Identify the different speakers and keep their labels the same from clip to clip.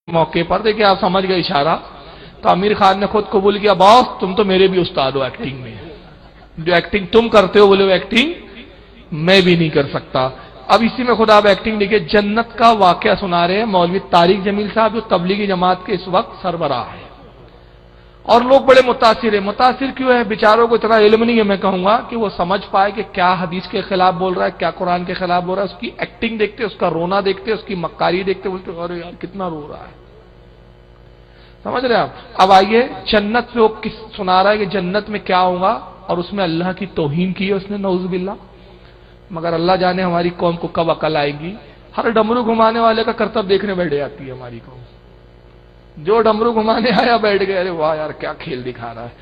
Speaker 1: मौके पर देखिए, आप समझ गए इशारा। तो आमिर खान ने खुद कबूल किया, बॉस तुम तो मेरे भी उस्ताद हो एक्टिंग में, जो एक्टिंग तुम करते हो बोले वो एक्टिंग मैं भी नहीं कर सकता। अब इसी में खुदा आप एक्टिंग देखिए, जन्नत का वाकया सुना रहे हैं मौलवी तारिक जमील साहब, जो तबलीगी जमात के इस वक्त सरबराह है, और लोग बड़े मुतासिर है। मुतासिर क्यों है? बेचारों को इतना इल्म नहीं है, मैं कहूंगा, कि वो समझ पाए कि क्या हदीस के खिलाफ बोल रहा है, क्या कुरान के खिलाफ बोल रहा है। उसकी एक्टिंग देखते, उसका रोना देखते, उसकी मक्कारी देखते, बोलते अरे यार कितना रो रहा है। समझ रहे आप? अब आइए, जन्नत पे वो किस सुना रहा है कि जन्नत में क्या होगा, और उसमें अल्लाह की तौहीन की है उसने, नऊज़ुबिल्लाह। मगर अल्लाह जाने हमारी कौम को कब अकल आएगी। हर डमरू घुमाने वाले का करतब देखने बैठ जाती है हमारी कौम। जो डमरू घुमाने आया बैठ गए, अरे वाह यार क्या खेल दिखा रहा है।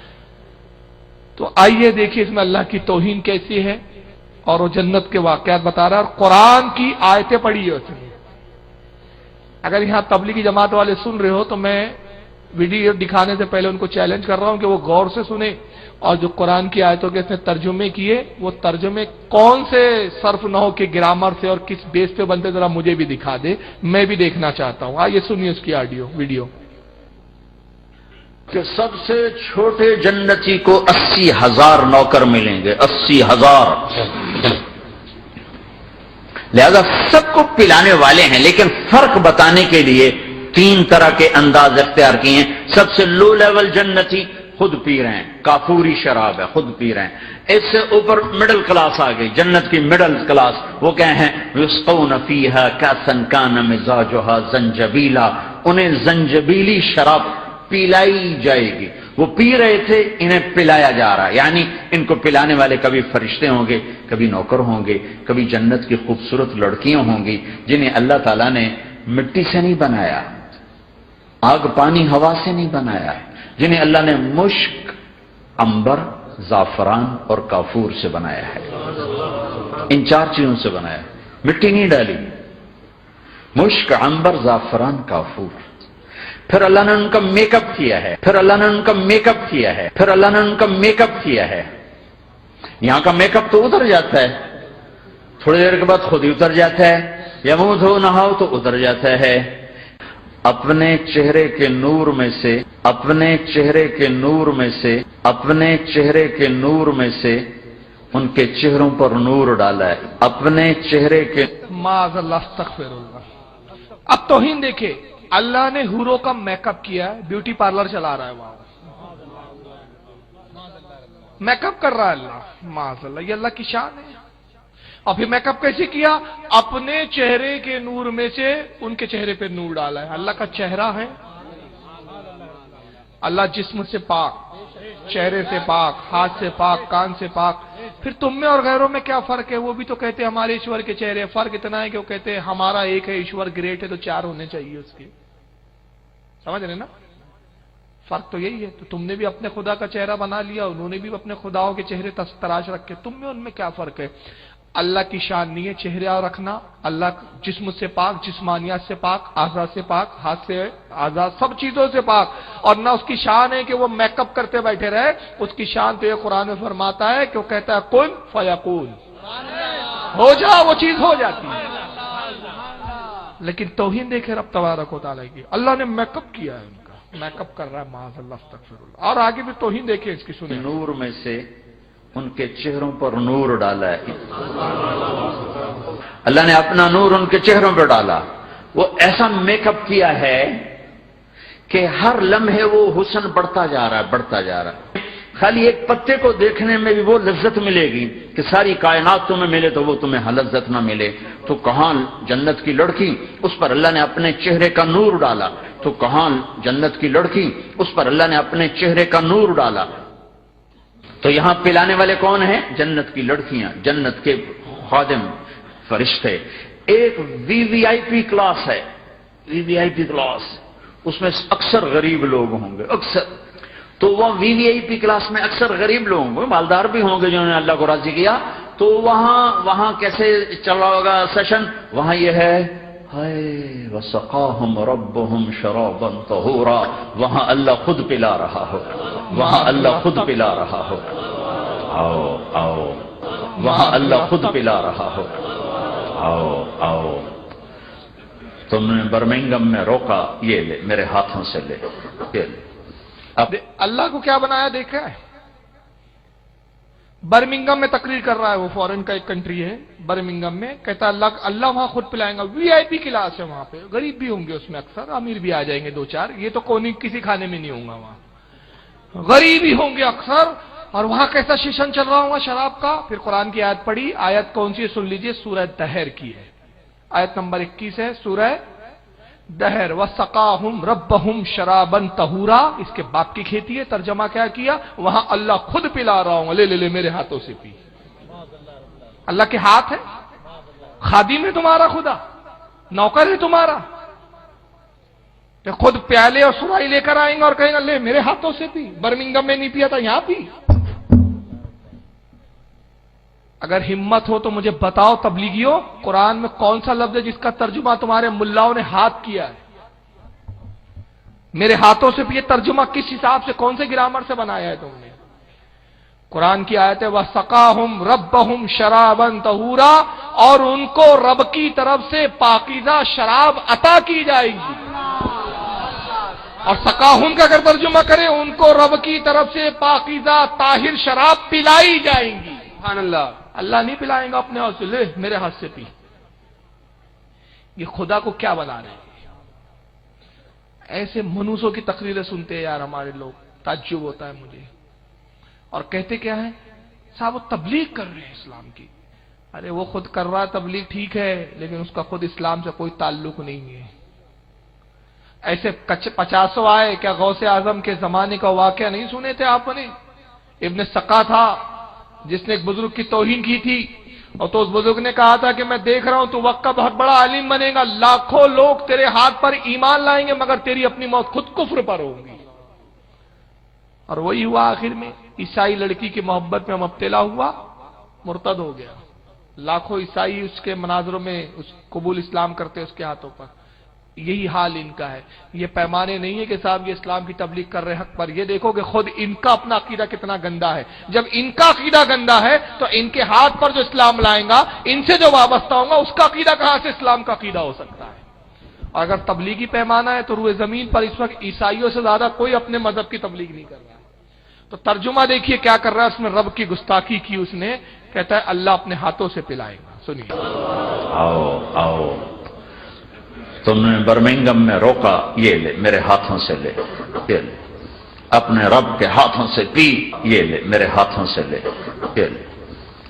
Speaker 1: तो आइए देखिए इसमें अल्लाह की तौहीन कैसी है, और वो जन्नत के वाकयात बता रहा है, और कुरान की आयतें पढ़ी है उसने। अगर यहां तबलीगी जमात वाले सुन रहे हो तो मैं वीडियो दिखाने से पहले उनको चैलेंज कर रहा हूं कि वो गौर से सुने, और जो कुरान की आयतों के इसने तर्जुमे किए, वो तर्जुमे कौन से सर्फ नहव के ग्रामर से और किस बेस पे बनते, जरा मुझे भी दिखा दे, मैं भी देखना चाहता हूं। आइए सुनिए उसकी ऑडियो वीडियो।
Speaker 2: कि सबसे छोटे जन्नती को 80,000 नौकर मिलेंगे, 80,000। लिहाजा सबको पिलाने वाले हैं, लेकिन फर्क बताने के लिए 3 तरह के अंदाज इख्तियार किए हैं। सबसे लो लेवल जन्नती खुद पी रहे हैं, काफूरी शराब है, खुद पी रहे हैं। इससे ऊपर मिडिल क्लास आ गई, जन्नत की मिडिल क्लास, वो क्या है, युस्कौन फीहा कासन कान मिजाजुहा जंजबीला, उन्हें जंजबीली शराब पिलाई जाएगी। वो पी रहे थे, इन्हें पिलाया जा रहा है। यानी इनको पिलाने वाले कभी फरिश्ते होंगे, कभी नौकर होंगे, कभी जन्नत की खूबसूरत लड़कियां होंगी जिन्हें अल्लाह ताला ने मिट्टी से नहीं बनाया, आग पानी हवा से नहीं बनाया, जिन्हें अल्लाह ने मुश्क, अंबर, जाफरान और काफूर से बनाया है। इन 4 चीजों से बनाया है, मिट्टी नहीं डाली। मुश्क, अंबर, जाफरान, काफूर। फिर अल्लाह ने उनका मेकअप किया है, फिर अल्लाह ने उनका मेकअप किया है, फिर अल्लाह ने उनका मेकअप किया है। यहां का मेकअप तो उतर जाता है, थोड़ी देर के बाद खुद ही उतर जाता है, या मुंह धो नहाओ तो उतर जाता है। अपने चेहरे के नूर में से, अपने चेहरे के नूर में से, अपने चेहरे के नूर में से उनके चेहरों पर नूर डाला है, अपने चेहरे के।
Speaker 1: माज़अल्लाह, अस्तग़फिरुल्लाह। अब तौहीन देखे, अल्लाह ने हूरों का मेकअप किया है, ब्यूटी पार्लर चला रहा है, वहां मेकअप कर रहा है अल्लाह, माज़अल्लाह, ये अल्लाह की शान है। और फिर मेकअप कैसे किया? अपने चेहरे के नूर में से उनके चेहरे पे नूर डाला है। अल्लाह का चेहरा है, अल्लाह जिस्म से पाक, चेहरे से पाक, हाथ से पाक, कान से पाक। फिर तुम में और गैरों में क्या फर्क है? वो भी तो कहते हैं हमारे ईश्वर के चेहरे। फर्क इतना है कि वो कहते हैं हमारा एक है, ईश्वर ग्रेट है, तो 4 होने चाहिए उसके। समझ रहे ना? फर्क तो यही है। तो तुमने भी अपने खुदा का चेहरा बना लिया, उन्होंने भी अपने खुदाओं के चेहरे तराश रखे। तुम में उनमें क्या फर्क है? अल्लाह की शान नहीं है चेहरा रखना। अल्लाह जिस्म से पाक, जिस्मानियात से पाक, आज़ाद से पाक, हाथ से आज़ाद, सब चीजों से पाक। और ना उसकी शान है कि वो मेकअप करते बैठे रहे। उसकी शान तो ये कुरान में फरमाता है कि वो कहता है कुन फयकून, हो जा, वो चीज हो जाती है। लेकिन तौहीन देखे रब तबारक व तआला की, अल्लाह ने मेकअप किया है, उनका मेकअप कर रहा है, माज़अल्लाह, अस्तग़फिरुल्लाह। और आगे भी तौहीन देखिए इसकी, सुनिए।
Speaker 2: नूर में से उनके चेहरों पर नूर डाला है, अल्लाह ने अपना नूर उनके चेहरों पर डाला। वो ऐसा मेकअप किया है कि हर लम्हे वो हुस्न बढ़ता जा रहा है, बढ़ता जा रहा है। खाली एक पत्ते को देखने में भी वो लज्जत मिलेगी कि सारी कायनात तुम्हें मिले तो वो तुम्हें लज्जत ना मिले। तो कहां जन्नत की लड़की, उस पर अल्लाह ने अपने चेहरे का नूर डाला। तो कहां जन्नत की लड़की, उस पर अल्लाह ने अपने चेहरे का नूर डाला। तो यहां पिलाने वाले कौन हैं? जन्नत की लड़कियां, जन्नत के खादिम, फरिश्ते। एक वीवीआईपी क्लास है, वीवीआईपी क्लास, उसमें अक्सर गरीब लोग होंगे, अक्सर। तो वह वीवीआईपी क्लास में अक्सर गरीब लोग होंगे, मालदार भी होंगे जिन्होंने अल्लाह को राजी किया। तो वहां कैसे चला होगा सेशन? वहां यह है, हाय वसक़ाहुम रब्बुहुम शराबन तहूरा, वहां अल्लाह खुद पिला रहा हो, वहां अल्लाह खुद पिला रहा हो। आओ आओ, वहां अल्लाह खुद पिला रहा हो, आओ आओ। تم نے برمنگم میں روکا، یہ لے میرے ہاتھوں سے لے، یہ لے۔ اب
Speaker 1: اللہ کو کیا بنایا دیکھا ہے؟ برمنگم میں تقریر کر رہا ہے، وہ فورن کا ایک کنٹری ہے، برمنگم میں کہتا ہے اللہ وہاں خود پلائیں گا، وی آئی پی کلاس ہے وہاں پہ، غریب بھی ہوں گے اس میں اکثر، امیر بھی آ جائیں گے دو چار، یہ تو کوئی کسی کھانے میں نہیں ہوں گا، وہاں غریب ہی ہوں گے اکثر، اور وہاں کیسا شیشن چل رہا ہوگا شراب کا۔ پھر قرآن کی آیت پڑھی، آیت کون سی ہے سن لیجئے، سورہ دہر کی ہے، آیت نمبر 21 ہے سورہ دہر، وَسَقَاهُمْ رَبَّهُمْ شَرَابًا طَهُورًا، اس کے باپ کی کھیتی ہے، ترجمہ کیا کیا، وہاں اللہ خود پلا رہا ہوں، لے لے لے میرے ہاتھوں سے پی۔ اللہ کے ہاتھ ہے، خادم ہے تمہارا خدا، نوکر ہے تمہارا، کہ خود پیالے اور سرائی لے کر آئیں گے اور کہیں گے لے میرے ہاتھوں سے پی، برمنگم میں نہیں پیا تھا یہاں پی۔ اگر ہمت ہو تو مجھے بتاؤ تبلیغیوں، قرآن میں کون سا لفظ ہے جس کا ترجمہ تمہارے ملاؤں نے ہاتھ کیا ہے؟ میرے ہاتھوں سے یہ ترجمہ کس حساب سے، کون سے گرامر سے بنایا ہے تم نے؟ قرآن کی آیت ہے وَسَقَاهُمْ رَبَّهُمْ شَرَابًا طَهُورًا، اور ان کو رب کی طرف سے پاکیزہ شراب عطا کی جائے گی۔ اور سقاہم کا اگر ترجمہ کریں، ان کو رب کی طرف سے پاکیزہ طاہر شراب پلائی جائیں گی۔ سبحان اللہ، اللہ نہیں پلائیں گا اپنے ہاتھ سے، لے میرے ہاتھ سے پی۔ یہ خدا کو کیا بنا رہے ہیں؟ ایسے منوسوں کی تقریریں سنتے ہیں یار ہمارے لوگ، تعجب ہوتا ہے مجھے، اور کہتے کیا ہے صاحب وہ تبلیغ کر رہے ہیں اسلام کی۔ ارے وہ خود کر رہا ہے تبلیغ ٹھیک ہے، لیکن اس کا خود اسلام سے کوئی تعلق نہیں ہے۔ ایسے 50 آئے، کیا غوث اعظم کے زمانے کا واقعہ نہیں سنے تھے آپ نے؟ ابن سقا تھا جس نے ایک بزرگ کی توہین کی تھی، اور تو اس بزرگ نے کہا تھا کہ میں دیکھ رہا ہوں تو وقت کا بہت بڑا عالم بنے گا، لاکھوں لوگ تیرے ہاتھ پر ایمان لائیں گے مگر تیری اپنی موت خود کفر پر ہوگی۔ اور وہی ہوا آخر میں، عیسائی لڑکی کی محبت میں مبتلا ہوا، مرتد ہو گیا۔ لاکھوں عیسائی اس کے مناظروں میں اس قبول اسلام کرتے اس کے ہاتھوں پر۔ یہی حال ان کا ہے۔ یہ پیمانے نہیں ہے کہ صاحب یہ اسلام کی تبلیغ کر رہے حق پر، یہ دیکھو کہ خود ان کا اپنا عقیدہ کتنا گندا ہے۔ جب ان کا عقیدہ گندا ہے تو ان کے ہاتھ پر جو اسلام لائیں گا، ان سے جو وابستہ ہوں گا، اس کا عقیدہ کہاں سے اسلام کا عقیدہ ہو سکتا ہے؟ اور اگر تبلیغی پیمانہ ہے تو روئے زمین پر اس وقت عیسائیوں سے زیادہ کوئی اپنے مذہب کی تبلیغ نہیں کر رہا ہے۔ تو ترجمہ دیکھیے کیا کر رہا ہے، اس میں رب کی گستاخی کی اس نے، کہتا ہے اللہ اپنے ہاتھوں سے پلائے گا۔ سنیے،
Speaker 2: آؤ آؤ، تم نے برمنگم میں روکا، یہ لے میرے ہاتھوں سے لے، یہ لے اپنے رب کے ہاتھوں سے پی، یہ لے میرے ہاتھوں سے لے، یہ لے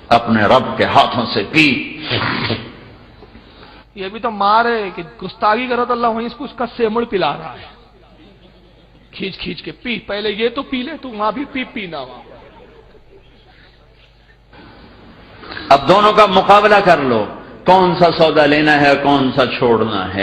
Speaker 2: اپنے رب کے ہاتھوں سے پی۔
Speaker 1: یہ بھی تو مار ہے کہ گستاخی کرو تو اللہ وہیں اس کا سیمڑ پلا رہا ہے، کھینچ کھینچ کے پی، پہلے یہ تو پی لے، تو وہاں بھی پینا وہاں۔
Speaker 2: اب دونوں کا مقابلہ کر لو، کون سا سودا لینا ہے کون سا چھوڑنا ہے۔